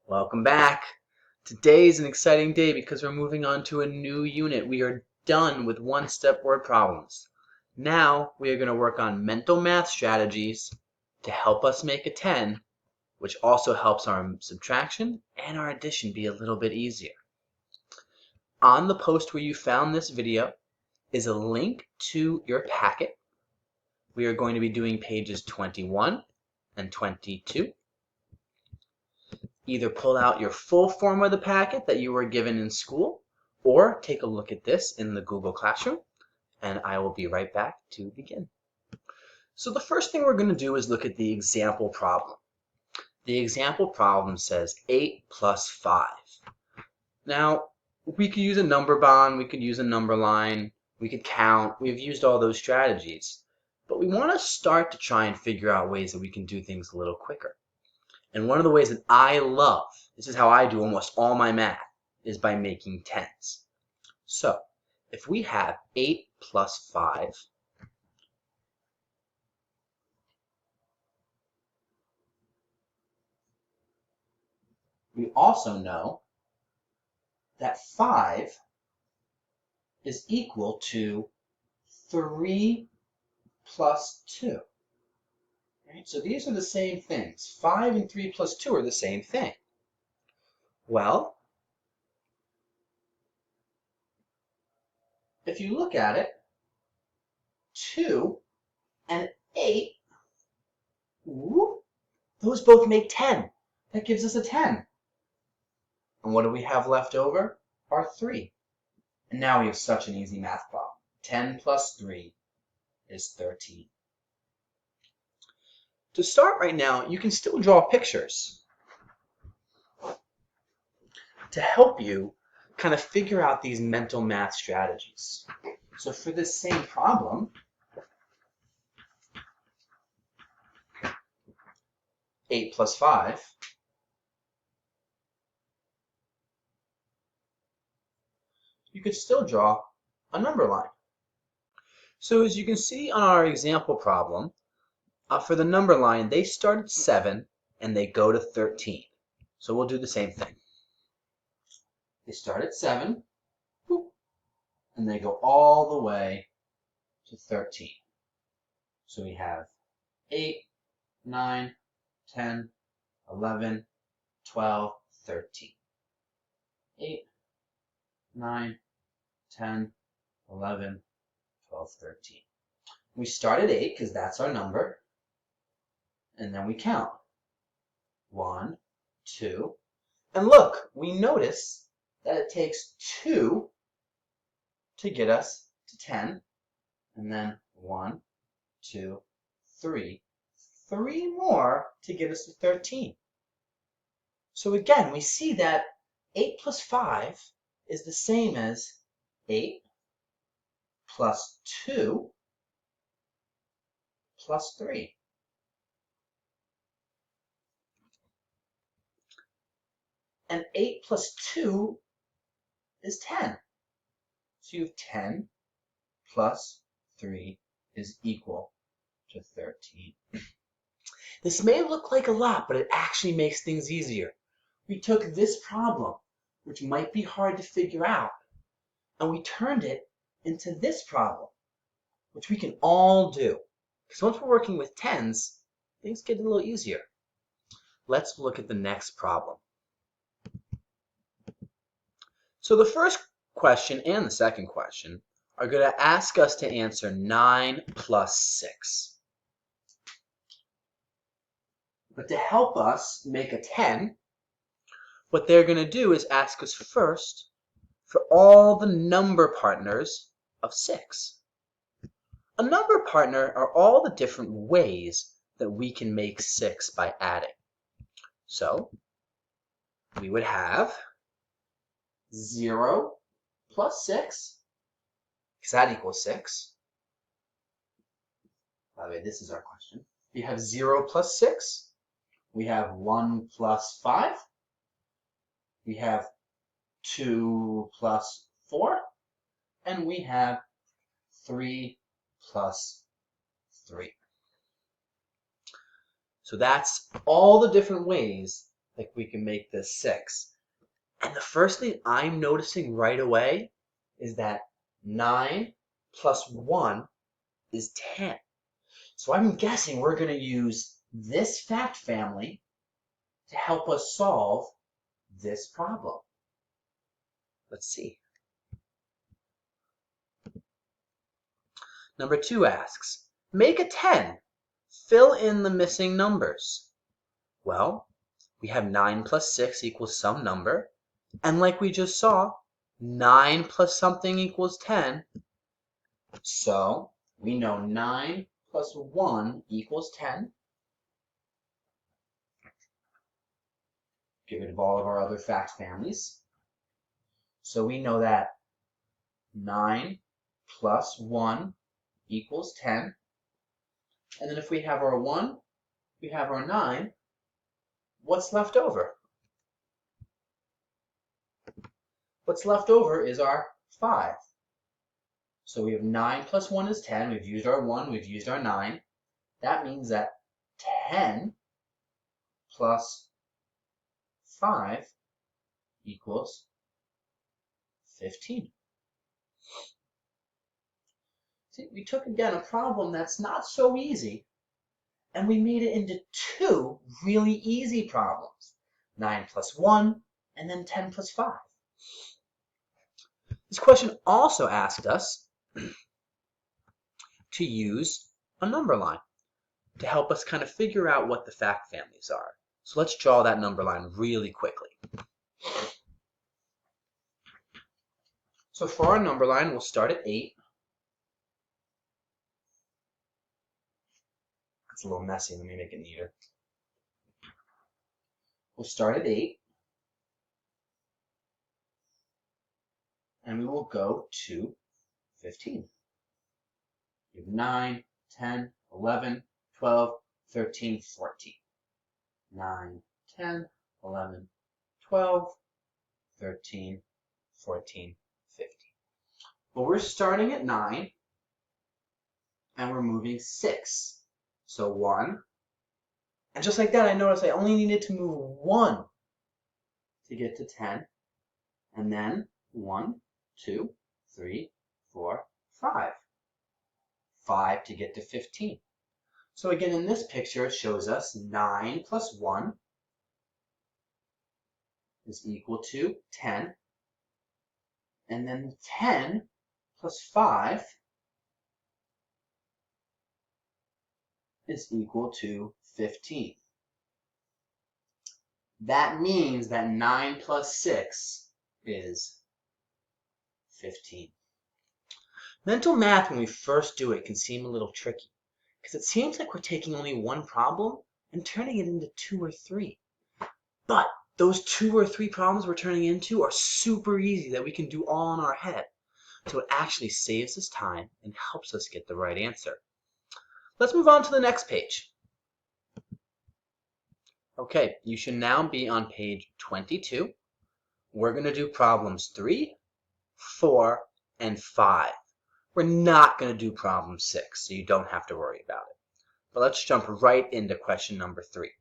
Welcome back. Today is an exciting day because we're moving on to a new unit. We are done with one-step word problems. Now we are going to work on mental math strategies to help us make a 10, which also helps our subtraction and our addition be a little bit easier. On the post where you found this video is a link to your packet. We are going to be doing pages 21 and 22. Either pull out your full form of the packet that you were given in school, or take a look at this in the Google Classroom, and I will be right back to begin. So the first thing we're going to do is look at the example problem. The example problem says 8 plus 5. Now, we could use a number bond, we could use a number line, we could count. We've used all those strategies. But we want to start to try and figure out ways that we can do things a little quicker. And one of the ways that I love, this is how I do almost all my math, is by making tens. So, if we have 8 plus 5, we also know that 5 is equal to 3 plus 2. Right? So these are the same things. 5 and 3 plus 2 are the same thing. Well, if you look at it, 2 and 8, whoop, those both make 10. That gives us a 10. And what do we have left over? Our 3. And now we have such an easy math problem. 10 plus 3 is 13. To start right now, you can still draw pictures to help you kind of figure out these mental math strategies. So for this same problem, 8 plus 5, you could still draw a number line. So as you can see on our example problem, for the number line, they start at 7 and they go to 13. So we'll do the same thing. They start at 7, and they go all the way to 13. So we have 8, 9, 10, 11, 12, 13. 8, 9, 10, 11, 12, 13. We start at 8 because that's our number, and then we count. 1, 2, and look, we notice that it takes 2 to get us to 10, and then 1, 2, 3. 3 more to get us to 13. So again, we see that 8 plus 5 is the same as 8 plus 2 plus 3. And 8 plus 2 is 10. So you have 10 plus 3 is equal to 13. This may look like a lot, but it actually makes things easier. We took this problem, which might be hard to figure out, and we turned it into this problem, which we can all do. Because once we're working with tens, things get a little easier. Let's look at the next problem. So the first question and the second question are going to ask us to answer 9 plus 6. But to help us make a 10, what they're going to do is ask us first for all the number partners of 6. A number partner are all the different ways that we can make 6 by adding. So we would have 0 plus 6, because that equals 6. By the way, this is our question. We have 0 plus 6. We have 1 plus 5. We have 2 plus 4. And we have 3 plus 3. So that's all the different ways Like we can make this 6. And the first thing I'm noticing right away is that 9 plus 1 is 10. So I'm guessing we're going to use this fact family to help us solve this problem. Let's see. Number 2 asks, make a 10. Fill in the missing numbers. Well, we have 9 plus 6 equals some number. And like we just saw, 9 plus something equals 10. So we know 9 plus 1 equals 10. Get rid of all of our other fact families. So we know that 9 plus 1 equals 10. And then if we have our 1, we have our 9. What's left over? What's left over is our 5. So we have 9 plus 1 is 10. We've used our 1, we've used our 9. That means that 10 plus 5 equals 15. See, we took again a problem that's not so easy, and we made it into 2 really easy problems. 9 plus 1, and then 10 plus 5. This question also asked us to use a number line to help us kind of figure out what the fact families are. So let's draw that number line really quickly. So for our number line, we'll start at 8. It's a little messy. Let me make it neater. We'll start at 8. And we will go to 15. We have 9, 10, 11, 12, 13, 14. 9, 10, 11, 12, 13, 14, 15. Well, we're starting at 9, and we're moving 6. So 1. And just like that, I noticed I only needed to move 1 to get to 10. And then 1, 2, 3, 4, 5. 5 to get to 15. So again, in this picture, it shows us 9 plus 1 is equal to 10. And then 10 plus 5 is equal to 15. That means that 9 plus 6 is 15. Mental math, when we first do it, can seem a little tricky because it seems like we're taking only one problem and turning it into 2 or 3. But those 2 or 3 problems we're turning into are super easy that we can do all in our head. So it actually saves us time and helps us get the right answer. Let's move on to the next page. Okay, you should now be on page 22. We're going to do problems 3, 4, and 5. We're not going to do problem 6, so you don't have to worry about it. But let's jump right into question number 3.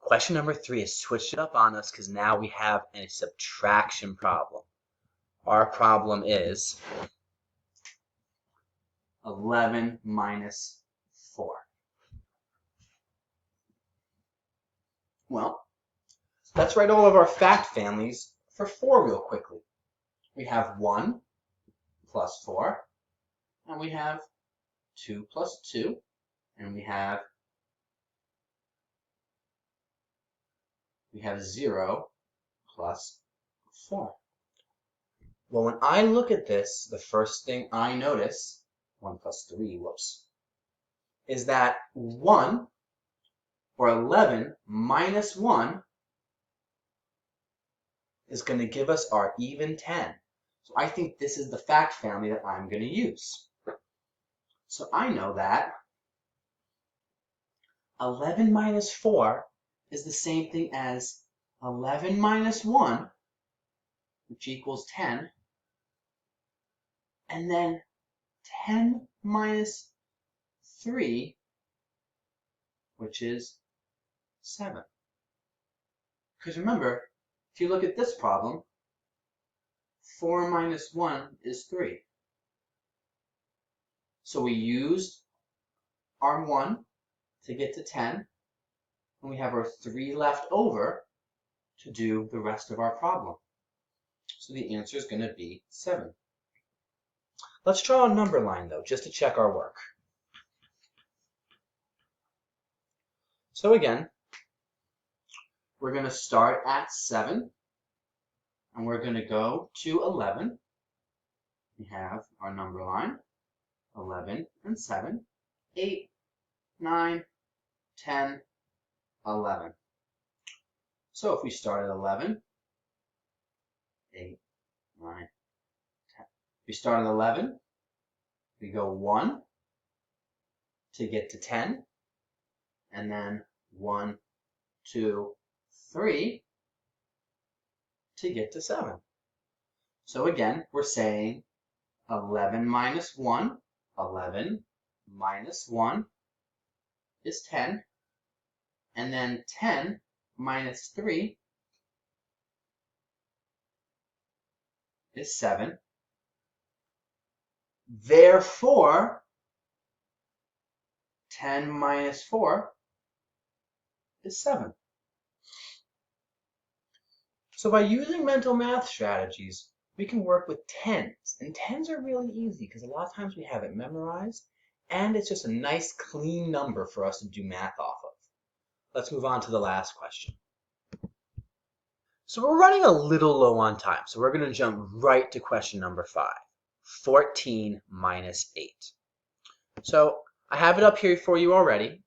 Question number 3 has switched it up on us because now we have a subtraction problem. Our problem is 11 minus 4. Well, let's write all of our fact families for 4 real quickly. We have 1 plus 4, and we have 2 plus 2, and we have 0 plus 4. Well, when I look at this, the first thing I notice, 1 plus 3, whoops, is that 1, or 11, minus 1 is going to give us our even 10. So I think this is the fact family that I'm going to use. So I know that 11 minus 4 is the same thing as 11 minus 1, which equals 10, and then 10 minus 3, which is 7. Because remember, if you look at this problem, 4 minus 1 is 3. So we used our 1 to get to 10, and we have our 3 left over to do the rest of our problem. So the answer is going to be 7. Let's draw a number line, though, just to check our work. So again, we're going to start at 7, and we're going to go to 11. We have our number line, 11 and 7, 8, 9, 10, 11. So if we start at 11, 8, 9, 10. We start at 11, we go 1 to get to 10, and then 1, 2, 3 to get to 7. So again, we're saying 11 minus 1, 11 minus 1 is 10, and then 10 minus 3 is 7. Therefore, 10 minus 4 is 7. So by using mental math strategies, we can work with tens. And tens are really easy because a lot of times we have it memorized, and it's just a nice clean number for us to do math off of. Let's move on to the last question. So we're running a little low on time, so we're going to jump right to question number 5. 14 minus 8. So I have it up here for you already.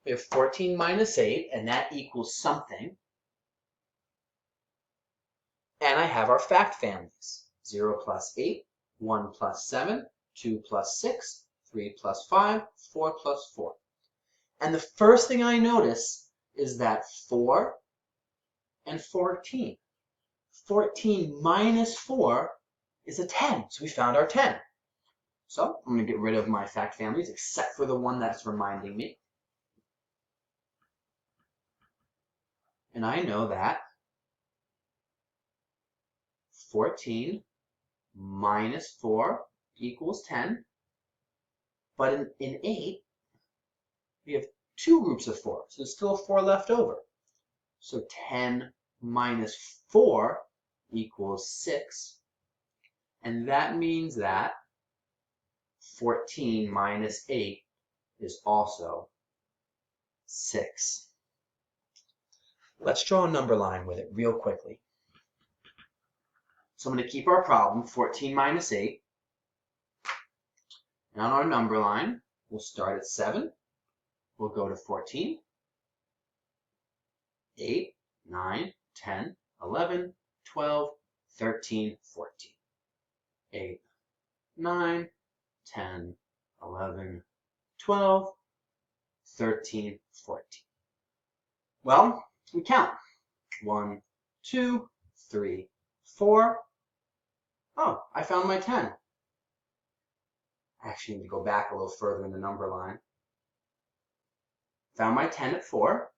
We have 14 minus 8, and that equals something. And I have our fact families. 0 plus 8, 1 plus 7, 2 plus 6, 3 plus 5, 4 plus 4. And the first thing I notice is that 4 and 14. 14 minus 4 is a 10. So we found our 10. So I'm going to get rid of my fact families, except for the one that's reminding me. And I know that 14 minus 4 equals 10. But in 8, we have 2 groups of 4. So there's still a 4 left over. So 10 minus 4 equals 6. And that means that 14 minus 8 is also 6. Let's draw a number line with it real quickly. So I'm going to keep our problem, 14 minus 8. And on our number line, we'll start at 7. We'll go to 14, 8, 9, 10, 11, 12, 13, 14. 8, 9, 10, 11, 12, 13, 14. Well, we count. 1, 2, 3, 4. Oh, I found my 10. I actually need to go back a little further in the number line. Found my 10 at 4.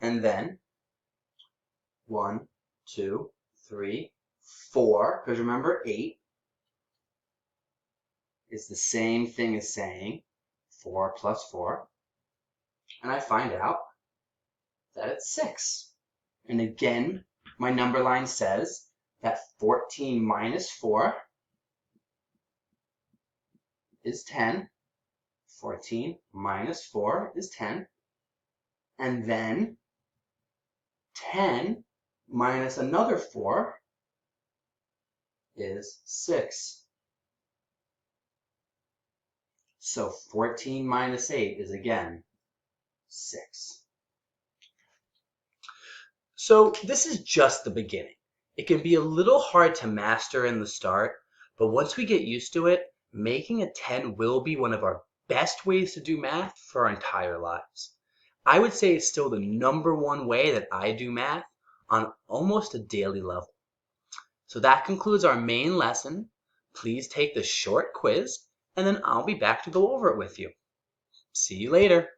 And then 1, 2, 3, 4. Because remember, 8 is the same thing as saying 4 plus 4. And I find out that it's 6. And again, my number line says that 14 minus 4 is 10. 14 minus 4 is 10. And then 10 minus another 4 is 6. So 14 minus 8 is again 6. So this is just the beginning. It can be a little hard to master in the start, but once we get used to it, making a 10 will be one of our best ways to do math for our entire lives. I would say it's still the #1 way that I do math on almost a daily level. So that concludes our main lesson. Please take the short quiz, and then I'll be back to go over it with you. See you later.